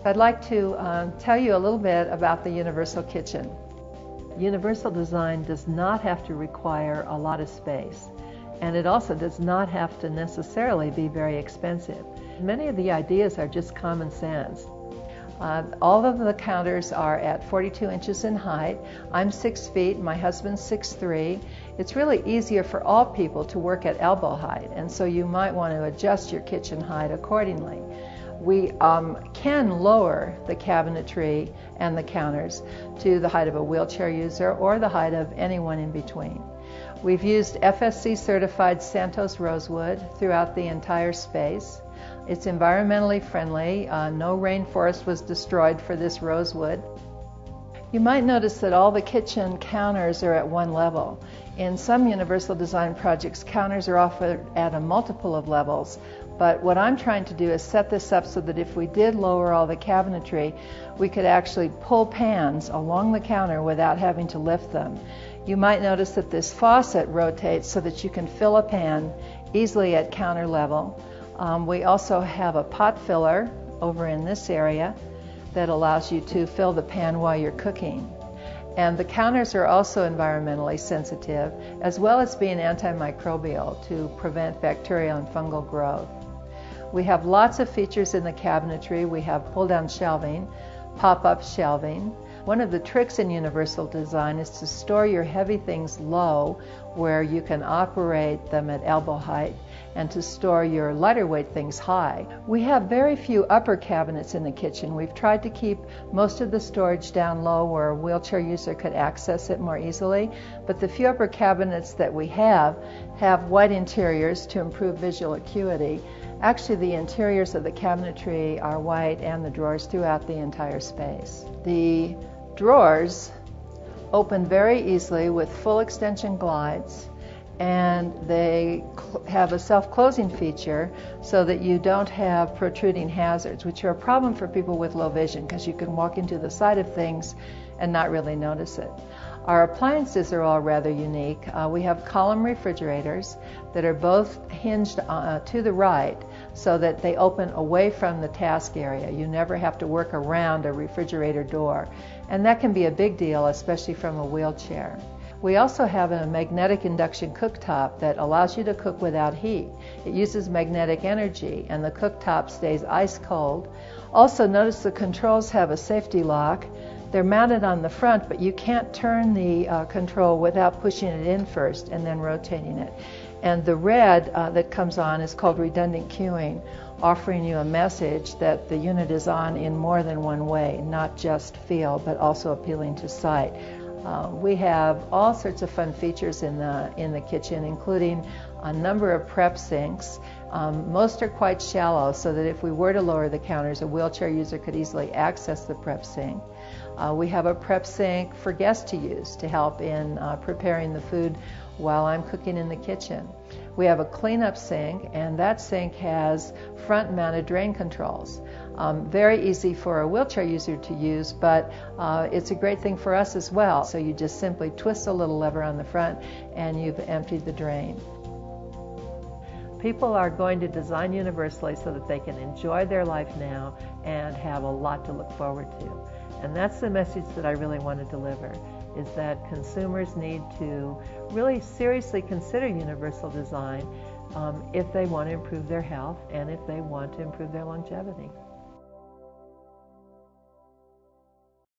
I'd like to tell you a little bit about the universal kitchen. Universal design does not have to require a lot of space, and it also does not have to necessarily be very expensive. Many of the ideas are just common sense. All of the counters are at 42 inches in height. I'm 6 feet, my husband's 6'3". It's really easier for all people to work at elbow height, and so you might want to adjust your kitchen height accordingly. We can lower the cabinetry and the counters to the height of a wheelchair user or the height of anyone in between. We've used FSC certified Santos rosewood throughout the entire space. It's environmentally friendly. No rainforest was destroyed for this rosewood. You might notice that all the kitchen counters are at one level. In some universal design projects, counters are offered at a multiple of levels, but what I'm trying to do is set this up so that if we did lower all the cabinetry, we could actually pull pans along the counter without having to lift them. You might notice that this faucet rotates so that you can fill a pan easily at counter level. We also have a pot filler over in this area that allows you to fill the pan while you're cooking. And the counters are also environmentally sensitive, as well as being antimicrobial to prevent bacterial and fungal growth. We have lots of features in the cabinetry. We have pull-down shelving, pop-up shelving. One of the tricks in universal design is to store your heavy things low where you can operate them at elbow height, and to store your lighter weight things high. We have very few upper cabinets in the kitchen. We've tried to keep most of the storage down low where a wheelchair user could access it more easily, but the few upper cabinets that we have white interiors to improve visual acuity. Actually, the interiors of the cabinetry are white and the drawers throughout the entire space. The drawers open very easily with full extension glides, and they have a self-closing feature so that you don't have protruding hazards, which are a problem for people with low vision because you can walk into the side of things and not really notice it. Our appliances are all rather unique. We have column refrigerators that are both hinged to the right so that they open away from the task area. You never have to work around a refrigerator door, and that can be a big deal, especially from a wheelchair. We also have a magnetic induction cooktop that allows you to cook without heat. It uses magnetic energy, and the cooktop stays ice cold. Also, notice the controls have a safety lock. They're mounted on the front, but you can't turn the control without pushing it in first and then rotating it. And the red that comes on is called redundant queuing, offering you a message that the unit is on in more than one way, not just feel, but also appealing to sight. We have all sorts of fun features in the kitchen, including a number of prep sinks. Most are quite shallow, so that if we were to lower the counters, a wheelchair user could easily access the prep sink. We have a prep sink for guests to use to help in preparing the food while I'm cooking in the kitchen. We have a cleanup sink, and that sink has front-mounted drain controls. Very easy for a wheelchair user to use, but it's a great thing for us as well. So you just simply twist a little lever on the front and you've emptied the drain. People are going to design universally so that they can enjoy their life now and have a lot to look forward to. And that's the message that I really want to deliver, is that consumers need to really seriously consider universal design if they want to improve their health and if they want to improve their longevity.